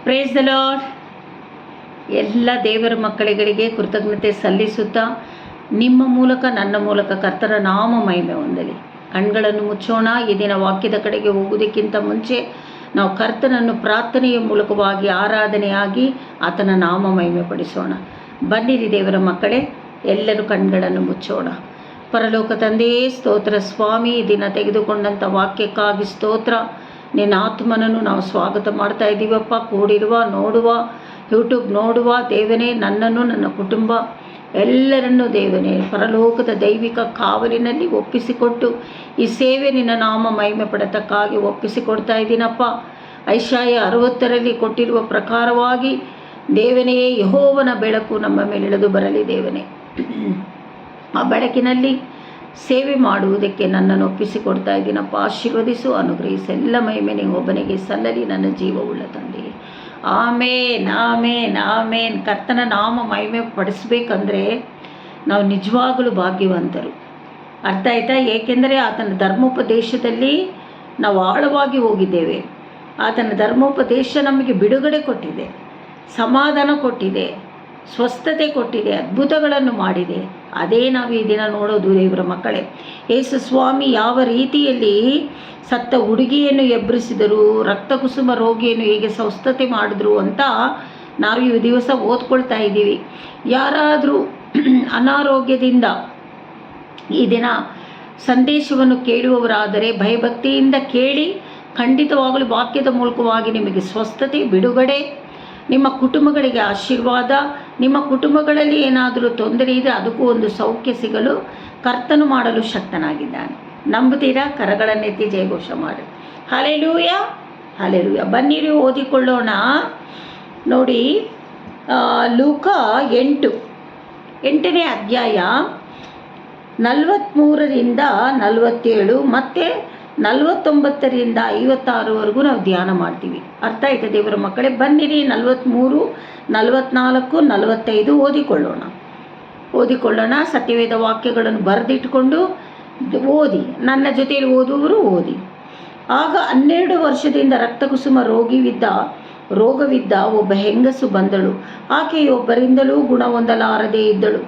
Praise the lord. ಎಲ್ಲ ದೇವರ ಮಕ್ಕಳಿಗಳಿಗೆ ಕೃತಜ್ಞತೆ ಸಲ್ಲಿಸುತ್ತಾ ನಿಮ್ಮ ಮೂಲಕ ನನ್ನ ಮೂಲಕ ಕರ್ತನ ನಾಮ ಮಹಿಮೆ ಹೊಂದಲಿ. ಕಣ್ಗಳನ್ನು ಮುಚ್ಚೋಣ. ಈ ದಿನ ವಾಕ್ಯದ ಕಡೆಗೆ ಹೋಗುವುದಕ್ಕಿಂತ ಮುಂಚೆ ನಾವು ಕರ್ತನನ್ನು ಪ್ರಾರ್ಥನೆಯ ಮೂಲಕವಾಗಿ ಆರಾಧನೆಯಾಗಿ ಆತನ ನಾಮ ಮಹಿಮೆ ಪಡಿಸೋಣ. ಬನ್ನಿರಿ ದೇವರ ಮಕ್ಕಳೇ, ಎಲ್ಲರೂ ಕಣ್ಗಳನ್ನು ಮುಚ್ಚೋಣ. ಪರಲೋಕ ತಂದೆಯೇ ಸ್ತೋತ್ರ ಸ್ವಾಮಿ, ಈ ದಿನ ತೆಗೆದುಕೊಂಡಂಥ ವಾಕ್ಯಕ್ಕಾಗಿ ಸ್ತೋತ್ರ. ನಿನ್ನ ಆತ್ಮನನ್ನು ನಾವು ಸ್ವಾಗತ ಮಾಡ್ತಾ ಇದ್ದೀವಪ್ಪ. ಕೂಡಿರುವ ನೋಡುವ ಯೂಟ್ಯೂಬ್ ನೋಡುವ ದೇವನೇ, ನನ್ನನ್ನು ನನ್ನ ಕುಟುಂಬ ಎಲ್ಲರನ್ನೂ ದೇವನೇ ಪರಲೋಕದ ದೈವಿಕ ಕಾವಲಿನಲ್ಲಿ ಒಪ್ಪಿಸಿಕೊಟ್ಟು ಈ ಸೇವೆ ನಿನ್ನ ನಾಮ ಮಹಿಮೆ ಪಡತಕ್ಕಾಗಿ ಒಪ್ಪಿಸಿಕೊಡ್ತಾ ಇದ್ದೀನಪ್ಪ. ಐಶಾಯ 60ರಲ್ಲಿ ಕೊಟ್ಟಿರುವ ಪ್ರಕಾರವಾಗಿ ದೇವನೇ, ಯೆಹೋವನ ಬೆಳಕು ನಮ್ಮ ಮೇಲಿಳಿದು ಬರಲಿ ದೇವನೇ. ಆ ಬೆಳಕಿನಲ್ಲಿ ಸೇವೆ ಮಾಡುವುದಕ್ಕೆ ನನ್ನನ್ನು ಒಪ್ಪಿಸಿಕೊಡ್ತಾ ಇದ್ದೀನಪ್ಪ. ಆಶೀರ್ವದಿಸು, ಅನುಗ್ರಹಿಸು. ಎಲ್ಲ ಮಹಿಮೆ ನೀವು ಒಬ್ಬನಿಗೆ ಸಲ್ಲಲಿ, ನನ್ನ ಜೀವವುಳ್ಳ ತಂದೆಯೇ. ಆಮೇನ್ ಆಮೇನ್ ಆಮೇನ್. ಕರ್ತನ ನಾಮ ಮಹಿಮೆ ಪಡಿಸ್ಬೇಕಂದ್ರೆ ನಾವು ನಿಜವಾಗಲೂ ಭಾಗ್ಯವಂತರು. ಅರ್ಥ ಆಯ್ತಾ? ಏಕೆಂದರೆ ಆತನ ಧರ್ಮೋಪದೇಶದಲ್ಲಿ ನಾವು ಆಳವಾಗಿ ಹೋಗಿದ್ದೇವೆ. ಆತನ ಧರ್ಮೋಪದೇಶ ನಮಗೆ ಬಿಡುಗಡೆ ಕೊಟ್ಟಿದೆ, ಸಮಾಧಾನ ಕೊಟ್ಟಿದೆ, ಸ್ವಸ್ಥತೆ ಕೊಟ್ಟಿದೆ, ಅದ್ಭುತಗಳನ್ನು ಮಾಡಿದೆ. ಅದೇ ನಾವು ಈ ದಿನ ನೋಡೋದು ದೇವರ ಮಕ್ಕಳೇ. ಯೇಸು ಸ್ವಾಮಿ ಯಾವ ರೀತಿಯಲ್ಲಿ ಸತ್ತ ಹುಡುಗಿಯನ್ನು ಎಬ್ಬರಿಸಿದರು, ರಕ್ತ ಕುಸುಮ ರೋಗಿಯನ್ನು ಹೇಗೆ ಸ್ವಸ್ಥತೆ ಮಾಡಿದ್ರು ಅಂತ ನಾವು ಈ ದಿವಸ ಓದ್ಕೊಳ್ತಾ ಇದ್ದೀವಿ. ಯಾರಾದರೂ ಅನಾರೋಗ್ಯದಿಂದ ಈ ದಿನ ಸಂದೇಶವನ್ನು ಕೇಳುವವರಾದರೆ ಭಯಭಕ್ತಿಯಿಂದ ಕೇಳಿ, ಖಂಡಿತವಾಗಲೂ ವಾಕ್ಯದ ಮೂಲಕವಾಗಿ ನಿಮಗೆ ಸ್ವಸ್ಥತೆ, ಬಿಡುಗಡೆ, ನಿಮ್ಮ ಕುಟುಂಬಗಳಿಗೆ ಆಶೀರ್ವಾದ. ನಿಮ್ಮ ಕುಟುಂಬಗಳಲ್ಲಿ ಏನಾದರೂ ತೊಂದರೆ ಇದ್ದರೆ ಅದಕ್ಕೂ ಒಂದು ಸೌಖ್ಯ ಸಿಗಲು ಕರ್ತನು ಮಾಡಲು ಶಕ್ತನಾಗಿದ್ದಾನೆ. ನಂಬುತ್ತೀರಾ? ಕರಗಳನ್ನೆತ್ತಿ ಜಯಘೋಷ ಮಾಡಿ. Hallelujah hallelujah. ಬನ್ನಿರಿ ಓದಿಕೊಳ್ಳೋಣ. ನೋಡಿ, ಲೂಕ 8ನೇ ಅಧ್ಯಾಯ 43ರಿಂದ 47 ಮತ್ತು 49ರಿಂದ 56ವರೆಗೂ ನಾವು ಧ್ಯಾನ ಮಾಡ್ತೀವಿ. ಅರ್ಥ ಆಯ್ತಾ ದೇವರ ಮಕ್ಕಳೇ? ಬನ್ನಿರಿ 43, 44, 45 ಓದಿಕೊಳ್ಳೋಣ. ಸತ್ಯವೇದ ವಾಕ್ಯಗಳನ್ನು ಬರೆದಿಟ್ಟುಕೊಂಡು ಓದಿ. ನನ್ನ ಜೊತೆಯಲ್ಲಿ ಓದುವವರು ಓದಿ. ಆಗ 12 ವರ್ಷದಿಂದ ರಕ್ತಕುಸುಮ ರೋಗವಿದ್ದ ಒಬ್ಬ ಹೆಂಗಸು ಬಂದಳು. ಆಕೆಯು ಒಬ್ಬರಿಂದಲೂ ಗುಣ ಹೊಂದಲಾರದೇ ಇದ್ದಳು.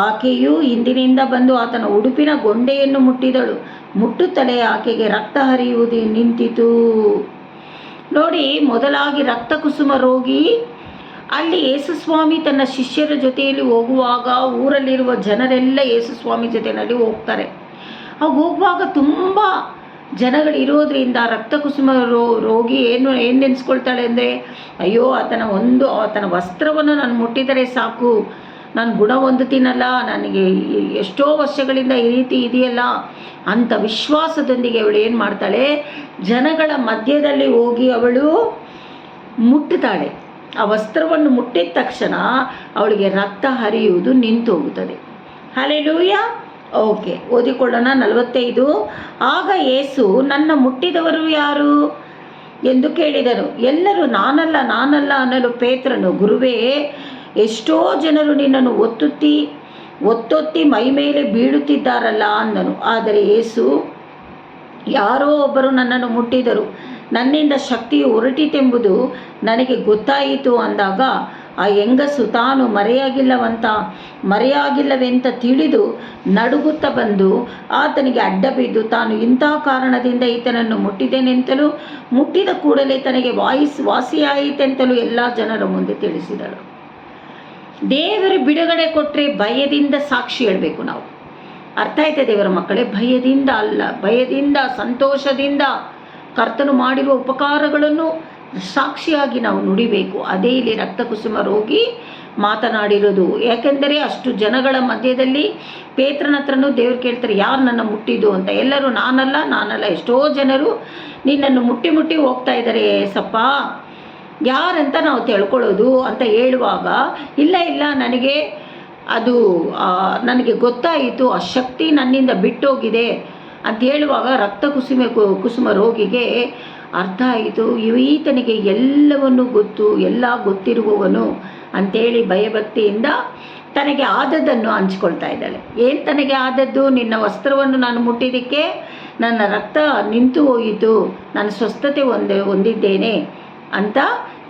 ಆಕೆಯು ಹಿಂದಿನಿಂದ ಬಂದು ಆತನ ಉಡುಪಿನ ಗೊಂಡೆಯನ್ನು ಮುಟ್ಟಿದಳು. ಮುಟ್ಟುತ್ತಲೇ ಆಕೆಗೆ ರಕ್ತ ಹರಿಯುವುದು ನಿಂತಿತು. ನೋಡಿ, ಮೊದಲಾಗಿ ರಕ್ತ ಕುಸುಮ ರೋಗಿ ಅಲ್ಲಿ ಯೇಸುಸ್ವಾಮಿ ತನ್ನ ಶಿಷ್ಯರ ಜೊತೆಯಲ್ಲಿ ಹೋಗುವಾಗ ಊರಲ್ಲಿರುವ ಜನರೆಲ್ಲ ಯೇಸುಸ್ವಾಮಿ ಜೊತೆಯಲ್ಲಿ ಹೋಗ್ತಾರೆ. ಹೋಗುವಾಗ ತುಂಬ ಜನಗಳಿರೋದ್ರಿಂದ ರಕ್ತ ಕುಸುಮ ರೋಗಿ ಏನು ನೆನೆಸ್ಕೊಳ್ತಾಳೆ ಅಂದರೆ, ಅಯ್ಯೋ, ಆತನ ವಸ್ತ್ರವನ್ನು ನಾನು ಮುಟ್ಟಿದರೆ ಸಾಕು, ನಾನು ಗುಣ ಹೊಂದುತ್ತೀನಲ್ಲ, ನನಗೆ ಎಷ್ಟೋ ವರ್ಷಗಳಿಂದ ಈ ರೀತಿ ಇದೆಯಲ್ಲ ಅಂತ ವಿಶ್ವಾಸದೊಂದಿಗೆ ಅವಳು ಏನು ಮಾಡ್ತಾಳೆ, ಜನಗಳ ಮಧ್ಯದಲ್ಲಿ ಹೋಗಿ ಅವಳು ಮುಟ್ಟುತ್ತಾಳೆ. ಆ ವಸ್ತ್ರವನ್ನು ಮುಟ್ಟಿದ ತಕ್ಷಣ ಅವಳಿಗೆ ರಕ್ತ ಹರಿಯುವುದು ನಿಂತು ಹೋಗುತ್ತದೆ. ಹಲ್ಲೆಲೂಯ. ಓಕೆ, ಓದಿಕೊಳ್ಳೋಣ. 45. ಆಗ ಯೇಸು, ನನ್ನ ಮುಟ್ಟಿದವರು ಯಾರು ಎಂದು ಕೇಳಿದನು. ಎಲ್ಲರೂ ನಾನಲ್ಲ ಅನ್ನಲು ಪೇತ್ರನು, ಗುರುವೇ, ಎಷ್ಟೋ ಜನರು ನಿನ್ನನ್ನು ಒತ್ತೊತ್ತಿ ಮೈ ಮೇಲೆ ಬೀಳುತ್ತಿದ್ದಾರಲ್ಲ ಅಂದನು. ಆದರೆ ಯೇಸು, ಯಾರೋ ಒಬ್ಬರು ನನ್ನನ್ನು ಮುಟ್ಟಿದರು, ನನ್ನಿಂದ ಶಕ್ತಿಯು ಹೊರಟಿತೆಂಬುದು ನನಗೆ ಗೊತ್ತಾಯಿತು ಅಂದಾಗ ಆ ಹೆಂಗಸು ತಾನು ಮರೆಯಾಗಿಲ್ಲವೆಂತ ತಿಳಿದು ನಡುಗುತ್ತಾ ಬಂದು ಆತನಿಗೆ ಅಡ್ಡ ಬಿದ್ದು, ತಾನು ಇಂಥ ಕಾರಣದಿಂದ ಈತನನ್ನು ಮುಟ್ಟಿದೆನೆಂತಲೂ ಮುಟ್ಟಿದ ಕೂಡಲೇ ತನಗೆ ವಾಸಿಯಾಯಿತೆಂತಲೂ ಎಲ್ಲ ಜನರ ಮುಂದೆ ತಿಳಿಸಿದಳು. ದೇವರು ಬಿಡುಗಡೆ ಕೊಟ್ಟರೆ ಭಯದಿಂದ ಸಾಕ್ಷಿ ಹೇಳಬೇಕು ನಾವು. ಅರ್ಥ ಆಯ್ತಾ ದೇವರ ಮಕ್ಕಳೇ? ಭಯದಿಂದ ಅಲ್ಲ, ಭಯದಿಂದ, ಸಂತೋಷದಿಂದ ಕರ್ತನು ಮಾಡಿರುವ ಉಪಕಾರಗಳನ್ನು ಸಾಕ್ಷಿಯಾಗಿ ನಾವು ನುಡಿಬೇಕು. ಅದೇ ಇಲ್ಲಿ ರಕ್ತ ಕುಸುಮ ರೋಗಿ ಮಾತನಾಡಿರೋದು. ಯಾಕೆಂದರೆ ಅಷ್ಟು ಜನಗಳ ಮಧ್ಯದಲ್ಲಿ ಪೇತ್ರನ ಹತ್ರನೂ ದೇವ್ರು ಕೇಳ್ತಾರೆ, ಯಾರು ನನ್ನ ಮುಟ್ಟಿದ್ದು ಅಂತ. ಎಲ್ಲರೂ ನಾನಲ್ಲ, ಎಷ್ಟೋ ಜನರು ನಿನ್ನನ್ನು ಮುಟ್ಟಿ ಹೋಗ್ತಾ ಇದ್ದಾರೆ ಸಪ್ಪ, ಯಾರಂತ ನಾವು ತಿಳ್ಕೊಳ್ಳೋದು ಅಂತ ಹೇಳುವಾಗ, ಇಲ್ಲ ನನಗೆ ಗೊತ್ತಾಯಿತು, ಆ ಶಕ್ತಿ ನನ್ನಿಂದ ಬಿಟ್ಟೋಗಿದೆ ಅಂತ ಹೇಳುವಾಗ ರಕ್ತ ಕುಸುಮ ರೋಗಿಗೆ ಅರ್ಥ ಆಯಿತು, ಈತನಿಗೆ ಎಲ್ಲವನ್ನು ಎಲ್ಲ ಗೊತ್ತಿರುವವನು ಅಂಥೇಳಿ ಭಯಭಕ್ತಿಯಿಂದ ತನಗೆ ಆದದ್ದನ್ನು ಹಂಚ್ಕೊಳ್ತಾ ಇದ್ದಾಳೆ. ಏನು ತನಗೆ ಆದದ್ದು? ನಿನ್ನ ವಸ್ತ್ರವನ್ನು ನಾನು ಮುಟ್ಟಿದ್ದಕ್ಕೆ ನನ್ನ ರಕ್ತ ನಿಂತು ಹೋಯಿತು, ನಾನು ಸ್ವಸ್ಥತೆ ಹೊಂದಿದ್ದೇನೆ ಅಂತ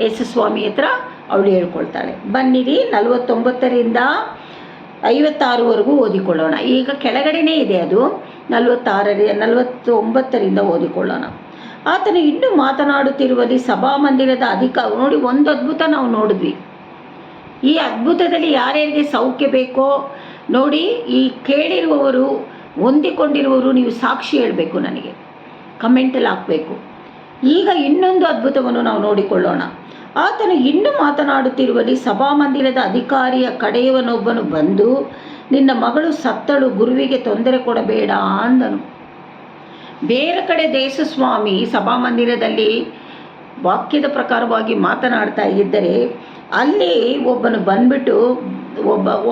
ಯೇಸು ಸ್ವಾಮಿ ಹತ್ರ ಅವಳು ಹೇಳ್ಕೊಳ್ತಾಳೆ. ಬನ್ನಿರಿ 49ರಿಂದ 56ವರೆಗೂ ಓದಿಕೊಳ್ಳೋಣ. ಈಗ ಕೆಳಗಡೆನೇ ಇದೆ ಅದು. 49ರಿಂದ ಓದಿಕೊಳ್ಳೋಣ. ಆತನು ಇನ್ನೂ ಮಾತನಾಡುತ್ತಿರುವಲ್ಲಿ ಸಭಾಮಂದಿರದ ನೋಡಿ, ಒಂದು ಅದ್ಭುತ ನಾವು ನೋಡಿದ್ವಿ. ಈ ಅದ್ಭುತದಲ್ಲಿ ಯಾರ್ಯಾರಿಗೆ ಸೌಖ್ಯ ಬೇಕೋ ನೋಡಿ, ಈ ಕೇಳಿರುವವರು, ಹೊಂದಿಕೊಂಡಿರುವವರು ನೀವು ಸಾಕ್ಷಿ ಹೇಳಬೇಕು, ನನಗೆ ಕಮೆಂಟಲ್ಲಿ ಹಾಕಬೇಕು. ಈಗ ಇನ್ನೊಂದು ಅದ್ಭುತವನ್ನು ನಾವು ನೋಡಿಕೊಳ್ಳೋಣ. ಆತನು ಇನ್ನೂ ಮಾತನಾಡುತ್ತಿರುವಲ್ಲಿ ಸಭಾಮಂದಿರದ ಅಧಿಕಾರಿಯ ಕಡೆಯವನೊಬ್ಬನು ಬಂದು, ನಿನ್ನ ಮಗಳು ಸತ್ತಳು, ಗುರುವಿಗೆ ತೊಂದರೆ ಕೊಡಬೇಡ ಅಂದನು. ಬೇರೆ ಕಡೆ ದೇಶಸ್ವಾಮಿ ಸಭಾಮಂದಿರದಲ್ಲಿ ವಾಕ್ಯದ ಪ್ರಕಾರವಾಗಿ ಮಾತನಾಡ್ತಾ ಇದ್ದರೆ, ಅಲ್ಲಿ ಒಬ್ಬನು ಬಂದ್ಬಿಟ್ಟು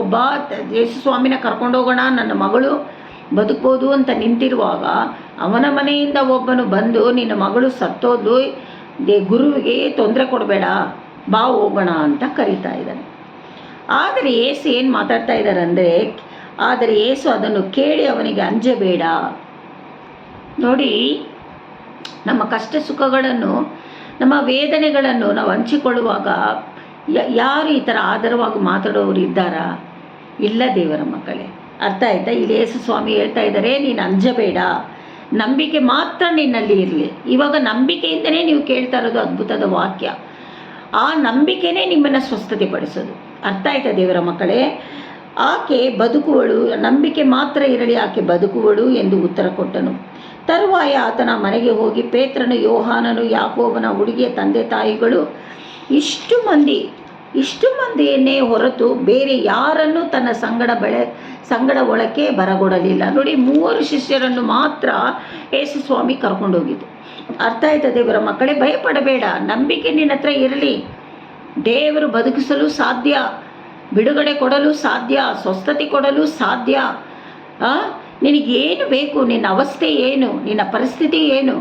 ಒಬ್ಬ ಯೇಸುಸ್ವಾಮಿನ ಕರ್ಕೊಂಡೋಗೋಣ, ನನ್ನ ಮಗಳು ಬದುಕ್ಬೋದು ಅಂತ ನಿಂತಿರುವಾಗ ಅವನ ಮನೆಯಿಂದ ಒಬ್ಬನು ಬಂದು, ನಿನ್ನ ಮಗಳು ಸತ್ತೋದು, ಗುರುವಿಗೆ ತೊಂದರೆ ಕೊಡಬೇಡ, ಬಾ ಹೋಗೋಣ ಅಂತ ಕರೀತಾ ಇದ್ದಾನೆ. ಆದರೆ ಯೇಸು ಏನು ಮಾತಾಡ್ತಾ ಇದ್ದಾರೆ ಅಂದರೆ, ಆದರೆ ಯೇಸು ಅದನ್ನು ಕೇಳಿ ಅವನಿಗೆ ಅಂಜಬೇಡ. ನೋಡಿ, ನಮ್ಮ ಕಷ್ಟ ಸುಖಗಳನ್ನು, ನಮ್ಮ ವೇದನೆಗಳನ್ನು ನಾವು ಹಂಚಿಕೊಳ್ಳುವಾಗ ಯಾರು ಈ ಥರ ಆಧಾರವಾಗಿ ಮಾತಾಡೋರು ಇದ್ದಾರಾ? ಇಲ್ಲ ದೇವರ ಮಕ್ಕಳೇ, ಅರ್ಥ ಆಯ್ತಾ? ಇಲ್ಲಿ ಯೇಸು ಸ್ವಾಮಿ ಹೇಳ್ತಾ ಇದ್ದಾರೆ, ನೀನು ಅಂಜಬೇಡ, ನಂಬಿಕೆ ಮಾತ್ರ ನಿನ್ನಲ್ಲಿ ಇರಲಿ. ಇವಾಗ ನಂಬಿಕೆಯಿಂದನೇ ನೀವು ಕೇಳ್ತಾ ಇರೋದು ಅದ್ಭುತದ ವಾಕ್ಯ. ಆ ನಂಬಿಕೆನೇ ನಿಮ್ಮನ್ನು ಸ್ವಸ್ಥತೆ ಪಡಿಸೋದು. ಅರ್ಥ ಆಯ್ತಾ ದೇವರ ಮಕ್ಕಳೇ? ಆಕೆ ಬದುಕುವಳು, ನಂಬಿಕೆ ಮಾತ್ರ ಇರಲಿ, ಆಕೆ ಬದುಕುವಳು ಎಂದು ಉತ್ತರ ಕೊಟ್ಟನು. ತರುವಾಯ ಆತನ ಮನೆಗೆ ಹೋಗಿ ಪೇತ್ರನು, ಯೋಹಾನನು, ಯಾಕೋಬನ ಹುಡುಗಿಯ ತಂದೆ ತಾಯಿಗಳು ಇಷ್ಟು ಮಂದಿಯನ್ನೇ ಹೊರತು ಬೇರೆ ಯಾರನ್ನು ತನ್ನ ಸಂಗಡ ಒಳಕ್ಕೆ ಬರಗೊಡಲಿಲ್ಲ. ನೋಡಿ, 3 ಶಿಷ್ಯರನ್ನು ಮಾತ್ರ ಯೇಸು ಸ್ವಾಮಿ ಕರ್ಕೊಂಡೋಗಿದ್ದು. ಅರ್ಥ ಆಯ್ತಾ ದೇವರ ಮಕ್ಕಳೇ? ಭಯಪಡಬೇಡ, ನಂಬಿಕೆ ನಿನ್ನ ಹತ್ರ ಇರಲಿ. ದೇವರು ಬದುಕಿಸಲು ಸಾಧ್ಯ, ಬಿಡುಗಡೆ ಕೊಡಲು ಸಾಧ್ಯ, ಸ್ವಸ್ಥತೆ ಕೊಡಲು ಸಾಧ್ಯ. ನಿನಗೇನು ಬೇಕು, ನಿನ್ನ ಅವಸ್ಥೆ ಏನು, ನಿನ್ನ ಪರಿಸ್ಥಿತಿ ಏನು,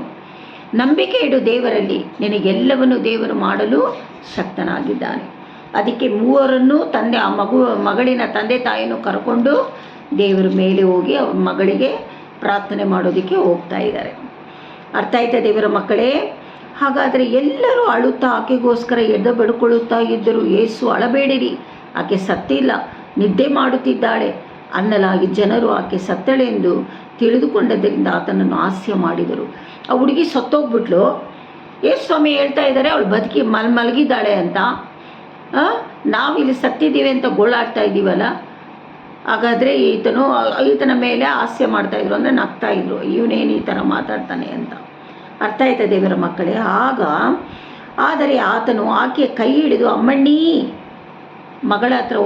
ನಂಬಿಕೆ ಇಡು ದೇವರಲ್ಲಿ. ನಿನಗೆಲ್ಲವನ್ನು ದೇವರು ಮಾಡಲು ಶಕ್ತನಾಗಿದ್ದಾನೆ. ಅದಕ್ಕೆ 3 ಮಗಳಿನ ತಂದೆ ತಾಯಿಯನ್ನು ಕರ್ಕೊಂಡು ದೇವರ ಮೇಲೆ ಹೋಗಿ ಅವ್ರ ಮಗಳಿಗೆ ಪ್ರಾರ್ಥನೆ ಮಾಡೋದಕ್ಕೆ ಹೋಗ್ತಾ ಇದ್ದಾರೆ. ಅರ್ಥ ಆಯ್ತಾ ದೇವರ ಮಕ್ಕಳೇ? ಹಾಗಾದರೆ ಎಲ್ಲರೂ ಅಳುತ್ತಾ ಆಕೆಗೋಸ್ಕರ ಎದ್ದು ಬಡ್ಕೊಳ್ಳುತ್ತಾ ಇದ್ದರು. ಯೇಸು, ಅಳಬೇಡಿರಿ, ಆಕೆ ಸತ್ತಿಲ್ಲ, ನಿದ್ದೆ ಮಾಡುತ್ತಿದ್ದಾಳೆ ಅನ್ನಲಾಗಿ ಜನರು ಆಕೆ ಸತ್ತಳೆಂದು ತಿಳಿದುಕೊಂಡದ್ದರಿಂದ ಆತನನ್ನು ಹಾಸ್ಯ ಮಾಡಿದರು. ಆ ಹುಡುಗಿ ಸತ್ತೋಗ್ಬಿಟ್ಲು. ಯೇಸು ಸ್ವಾಮಿ ಹೇಳ್ತಾ ಇದ್ದಾರೆ, ಅವಳು ಬದುಕಿ ಮಲಗಿದ್ದಾಳೆ ಅಂತ. ನಾವಿಲ್ಲಿ ಸತ್ತಿದ್ದೀವಿ ಅಂತ ಗೋಳಾಡ್ತಾ ಇದ್ದೀವಲ್ಲ. ಹಾಗಾದರೆ ಈತನ ಮೇಲೆ ಹಾಸ್ಯ ಮಾಡ್ತಾಯಿದ್ರು, ಅಂದರೆ ನಗ್ತಾಯಿದ್ರು, ಇವನೇನು ಈ ಥರ ಮಾತಾಡ್ತಾನೆ ಅಂತ. ಅರ್ಥ ಆಯ್ತಾ ದೇವರ ಮಕ್ಕಳೇ? ಆದರೆ ಆತನು ಆಕೆಯ ಕೈ ಹಿಡಿದು, ಅಮ್ಮಣ್ಣಿ, ಮಗಳ ಹತ್ರ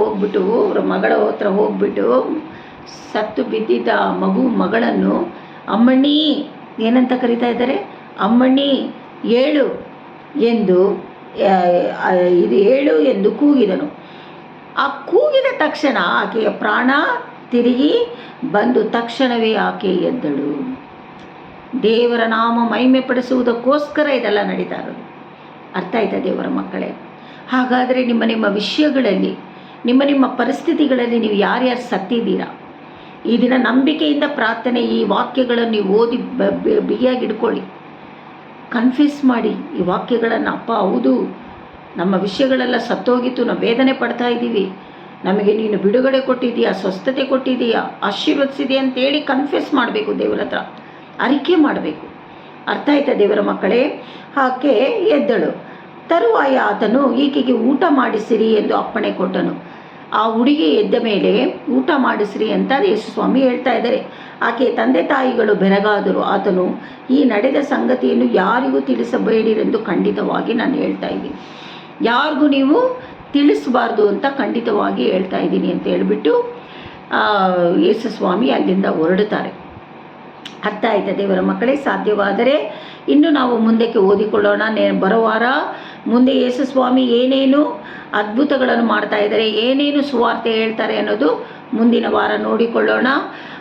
ಹೋಗ್ಬಿಟ್ಟು ಸತ್ತು ಬಿದ್ದಿದ್ದ ಮಗಳನ್ನು ಅಮ್ಮಣ್ಣಿ ಏನಂತ ಕರೀತಾ ಇದ್ದಾರೆ? ಅಮ್ಮಣ್ಣಿ ಏಳು ಎಂದು ಕೂಗಿದನು. ಆ ಕೂಗಿದ ತಕ್ಷಣ ಆಕೆಯ ಪ್ರಾಣ ತಿರುಗಿ ಬಂದು ತಕ್ಷಣವೇ ಆಕೆ ಎದ್ದಳು. ದೇವರ ನಾಮ ಮಹಿಮೆ ಪಡಿಸುವುದಕ್ಕೋಸ್ಕರ ಇದೆಲ್ಲ ನಡೀತಾ ಇರೋದು. ಅರ್ಥ ಆಯ್ತಾ ದೇವರ ಮಕ್ಕಳೇ? ಹಾಗಾದರೆ ನಿಮ್ಮ ವಿಷಯಗಳಲ್ಲಿ, ನಿಮ್ಮ ಪರಿಸ್ಥಿತಿಗಳಲ್ಲಿ ನೀವು ಯಾರ್ಯಾರು ಸತ್ತಿದ್ದೀರಾ, ಈ ದಿನ ನಂಬಿಕೆಯಿಂದ ಪ್ರಾರ್ಥನೆ, ಈ ವಾಕ್ಯಗಳನ್ನು ನೀವು ಓದಿ ಬಿಗಿಯಾಗಿ ಹಿಡ್ಕೊಳ್ಳಿ, ಕನ್ಫ್ಯೂಸ್ ಮಾಡಿ ಈ ವಾಕ್ಯಗಳನ್ನು. ಅಪ್ಪ, ಹೌದು, ನಮ್ಮ ವಿಷಯಗಳೆಲ್ಲ ಸತ್ತೋಗಿತ್ತು, ನಾವು ವೇದನೆ ಪಡ್ತಾ ಇದ್ದೀವಿ, ನಮಗೆ ನೀನು ಬಿಡುಗಡೆ ಕೊಟ್ಟಿದ್ದೀಯಾ, ಸ್ವಸ್ಥತೆ ಕೊಟ್ಟಿದ್ದೀಯಾ, ಆಶೀರ್ವದಿಸಿದೆಯಾ ಅಂತೇಳಿ ಕನ್ಫ್ಯೂಸ್ ಮಾಡಬೇಕು, ದೇವರ ಹತ್ರ ಅರಿಕೆ ಮಾಡಬೇಕು. ಅರ್ಥ ಆಯ್ತಾ ದೇವರ ಮಕ್ಕಳೇ? ಆಕೆ ಎದ್ದಳು. ತರುವಾಯ ಆತನು ಈಕೆಗೆ ಊಟ ಮಾಡಿಸಿರಿ ಎಂದು ಅಪ್ಪಣೆ ಕೊಟ್ಟನು. ಆ ಹುಡುಗಿ ಎದ್ದ ಮೇಲೆ ಊಟ ಮಾಡಿಸಿರಿ ಅಂತ ಯೇಸು ಸ್ವಾಮಿ ಹೇಳ್ತಾ ಇದ್ದಾರೆ. ಆಕೆ ತಂದೆ ತಾಯಿಗಳು ಬೆರಗಾದರು. ಆತನು ಈ ನಡೆದ ಸಂಗತಿಯನ್ನು ಯಾರಿಗೂ ತಿಳಿಸಬೇಡಿರೆಂದು ಖಂಡಿತವಾಗಿ ನಾನು ಹೇಳ್ತಾ ಇದ್ದೀನಿ. ಯಾರಿಗೂ ನೀವು ತಿಳಿಸಬಾರ್ದು ಅಂತ ಖಂಡಿತವಾಗಿ ಹೇಳ್ತಾ ಇದ್ದೀನಿ ಅಂತ ಹೇಳಿಬಿಟ್ಟು ಯೇಸು ಸ್ವಾಮಿ ಅಲ್ಲಿಂದ ಹೊರಡುತ್ತಾರೆ. ಅರ್ಥ ಆಯ್ತಾ ದೇವರ ಮಕ್ಕಳೇ? ಸಾಧ್ಯವಾದರೆ ಇನ್ನು ನಾವು ಮುಂದಕ್ಕೆ ಓದಿಕೊಳ್ಳೋಣ. ಬರೋ ವಾರ ಮುಂದೆ ಯೇಸು ಸ್ವಾಮಿ ಏನೇನು ಅದ್ಭುತಗಳನ್ನು ಮಾಡ್ತಾ ಇದ್ದಾರೆ, ಏನೇನು ಸುವಾರ್ತೆ ಹೇಳ್ತಾರೆ ಅನ್ನೋದು ಮುಂದಿನ ವಾರ ನೋಡಿಕೊಳ್ಳೋಣ.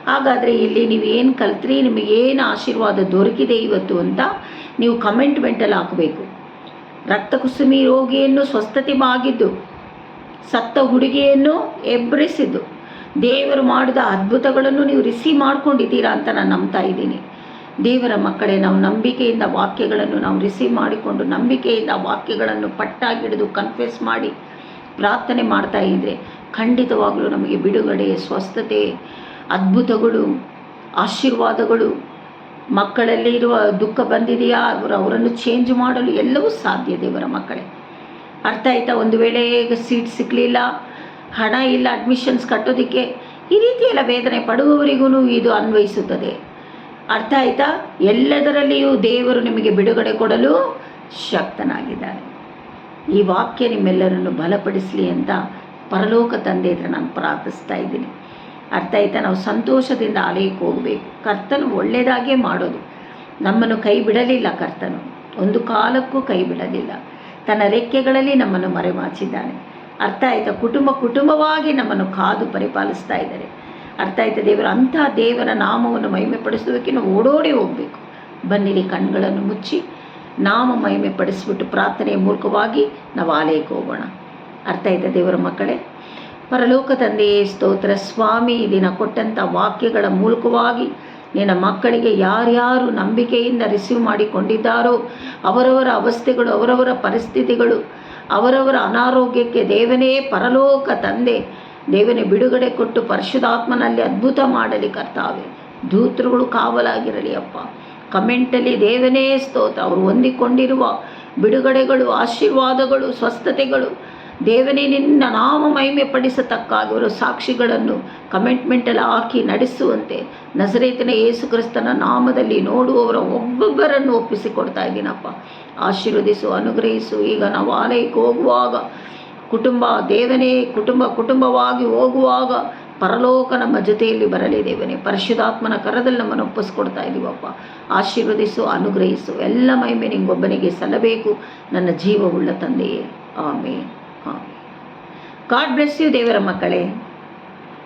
ಹಾಗಾದರೆ ಇಲ್ಲಿ ನೀವು ಏನು ಕಲ್ತ್ರಿ, ನಿಮಗೇನು ಆಶೀರ್ವಾದ ದೊರಕಿದೆ ಇವತ್ತು ಅಂತ ನೀವು ಕಮೆಂಟ್ಮೆಂಟಲ್ಲಿ ಹಾಕಬೇಕು. ರಕ್ತ ಕುಸುಮಿ ರೋಗಿಯನ್ನು ಸ್ವಸ್ಥತೆ ಆಗಿದ್ದು, ಸತ್ತ ಹುಡುಗಿಯನ್ನು ಎಬ್ಬರಿಸಿದ್ದು, ದೇವರು ಮಾಡಿದ ಅದ್ಭುತಗಳನ್ನು ನೀವು ರಿಸೀವ್ ಮಾಡ್ಕೊಂಡಿದ್ದೀರಾ ಅಂತ ನಾನು ನಂಬ್ತಾ ಇದ್ದೀನಿ. ದೇವರ ಮಕ್ಕಳೇ, ನಾವು ನಂಬಿಕೆಯಿಂದ ವಾಕ್ಯಗಳನ್ನು ನಾವು ರಿಸೀವ್ ಮಾಡಿಕೊಂಡು ನಂಬಿಕೆಯಿಂದ ವಾಕ್ಯಗಳನ್ನು ಪಟ್ಟಾಗಿಡಿದು ಕನ್ಫೆಸ್ ಮಾಡಿ ಪ್ರಾರ್ಥನೆ ಮಾಡ್ತಾ ಇದ್ದರೆ ಖಂಡಿತವಾಗಲೂ ನಮಗೆ ಬಿಡುಗಡೆ, ಸ್ವಸ್ಥತೆ, ಅದ್ಭುತಗಳು, ಆಶೀರ್ವಾದಗಳು, ಮಕ್ಕಳಲ್ಲಿ ಇರುವ ದುಃಖ ಬಂದಿದೆಯಾ ಅವರನ್ನು ಚೇಂಜ್ ಮಾಡಲು ಎಲ್ಲವೂ ಸಾಧ್ಯ ದೇವರ ಮಕ್ಕಳೇ. ಅರ್ಥ ಆಯ್ತಾ? ಒಂದು ವೇಳೆ ಸೀಟ್ ಸಿಕ್ಕಲಿಲ್ಲ, ಹಣ ಇಲ್ಲ ಅಡ್ಮಿಷನ್ಸ್ ಕಟ್ಟೋದಕ್ಕೆ, ಈ ರೀತಿಯೆಲ್ಲ ವೇದನೆ ಪಡುವವರಿಗೂ ಇದು ಅನ್ವಯಿಸುತ್ತದೆ. ಅರ್ಥ ಆಯ್ತಾ? ಎಲ್ಲದರಲ್ಲಿಯೂ ದೇವರು ನಿಮಗೆ ಬಿಡುಗಡೆ ಕೊಡಲು ಶಕ್ತನಾಗಿದ್ದಾನೆ. ಈ ವಾಕ್ಯ ನಿಮ್ಮೆಲ್ಲರನ್ನು ಬಲಪಡಿಸಲಿ ಅಂತ ಪರಲೋಕ ತಂದೆ ಹತ್ರ ನಾನು ಪ್ರಾರ್ಥಿಸ್ತಾ ಇದ್ದೀನಿ. ಅರ್ಥ ಆಯ್ತಾ? ನಾವು ಸಂತೋಷದಿಂದ ಆಲಯಕ್ಕೆ ಹೋಗಬೇಕು. ಕರ್ತನು ಒಳ್ಳೆಯದಾಗೇ ಮಾಡೋದು. ನಮ್ಮನ್ನು ಕೈ ಬಿಡಲಿಲ್ಲ ಕರ್ತನು, ಒಂದು ಕಾಲಕ್ಕೂ ಕೈ ಬಿಡಲಿಲ್ಲ. ತನ್ನ ರೆಕ್ಕೆಗಳಲ್ಲಿ ನಮ್ಮನ್ನು ಮರೆಮಾಚಿದ್ದಾನೆ. ಅರ್ಥ ಆಯ್ತಾ? ಕುಟುಂಬವಾಗಿ ನಮ್ಮನ್ನು ಕಾದು ಪರಿಪಾಲಿಸ್ತಾ ಇದ್ದಾರೆ. ಅರ್ಥ ಆಯ್ತಾ ದೇವರು? ಅಂಥ ದೇವರ ನಾಮವನ್ನು ಮಹಿಮೆ ಪಡಿಸೋದಕ್ಕೆ ನಾವು ಓಡೋಡಿ ಹೋಗಬೇಕು. ಬನ್ನಿರಿ, ಕಣ್ಗಳನ್ನು ಮುಚ್ಚಿ ನಾಮ ಮಹಿಮೆ ಪಡಿಸ್ಬಿಟ್ಟು ಪ್ರಾರ್ಥನೆಯ ಮೂಲಕವಾಗಿ ನಾವು ಆಲಯಕ್ಕೆ ಹೋಗೋಣ. ಅರ್ಥ ಆಯ್ತಾ ದೇವರ ಮಕ್ಕಳೇ? ಪರಲೋಕ ತಂದೆಯೇ ಸ್ತೋತ್ರ ಸ್ವಾಮಿ. ಈ ದಿನ ಕೊಟ್ಟಂಥ ವಾಕ್ಯಗಳ ಮೂಲಕವಾಗಿ ನಿನ್ನ ಮಕ್ಕಳಿಗೆ ಯಾರ್ಯಾರು ನಂಬಿಕೆಯಿಂದ ರಿಸೀವ್ ಮಾಡಿಕೊಂಡಿದ್ದಾರೋ ಅವರವರ ಅವಸ್ಥೆಗಳು, ಅವರವರ ಪರಿಸ್ಥಿತಿಗಳು, ಅವರವರ ಅನಾರೋಗ್ಯಕ್ಕೆ ದೇವನೇ ಪರಲೋಕ ತಂದೆ ದೇವನೇ ಬಿಡುಗಡೆ ಕೊಟ್ಟು ಪರಿಶುದ್ಧಾತ್ಮನಲ್ಲಿ ಅದ್ಭುತ ಮಾಡಲಿ ಕರ್ತಾವೆ. ದೂತರುಗಳು ಕಾವಲಾಗಿರಲಿ ಅಪ್ಪ. ಕಮೆಂಟಲ್ಲಿ ದೇವನೇ ಸ್ತೋತ್ರ. ಅವರು ಹೊಂದಿಕೊಂಡಿರುವ ಬಿಡುಗಡೆಗಳು, ಆಶೀರ್ವಾದಗಳು, ಸ್ವಸ್ಥತೆಗಳು ದೇವನೇ ನಿನ್ನ ನಾಮ ಮಹಿಮೆ ಪಡಿಸತಕ್ಕಾಗಿ ಅವರು ಸಾಕ್ಷಿಗಳನ್ನು ಕಮೆಂಟ್ಮೆಂಟಲ್ಲಿ ಹಾಕಿ ನಡೆಸುವಂತೆ ನಜರೇತಿನ ಯೇಸು ಕ್ರಿಸ್ತನ ನಾಮದಲ್ಲಿ ನೋಡುವವರ ಒಬ್ಬೊಬ್ಬರನ್ನು ಒಪ್ಪಿಸಿಕೊಡ್ತಾ ಇದ್ದೀನಪ್ಪ. ಆಶೀರ್ವದಿಸು, ಅನುಗ್ರಹಿಸು. ಈಗ ನಾವು ಆಲಯಕ್ಕೆ ಹೋಗುವಾಗ ದೇವನೇ ಕುಟುಂಬವಾಗಿ ಹೋಗುವಾಗ ಪರಲೋಕ ನಮ್ಮ ಜೊತೆಯಲ್ಲಿ ಬರಲಿ ದೇವನೇ. ಪರಿಶುದ್ಧಾತ್ಮನ ಕರದಲ್ಲಿ ನಮ್ಮನ್ನು ಒಪ್ಪಿಸ್ಕೊಡ್ತಾ ಇದ್ದೀವಪ್ಪ. ಆಶೀರ್ವದಿಸು, ಅನುಗ್ರಹಿಸು. ಎಲ್ಲ ಮಹಿಮೆ ನಿಂಗೊಬ್ಬನಿಗೆ ಸಲ್ಲಬೇಕು ನನ್ನ ಜೀವವುಳ್ಳ ತಂದೆಯೇ. ಆಮೇನ್. ಗಾಡ್ ಬ್ಲೆಸ್ ಯು ದೇವರ ಮಕ್ಕಳೇ.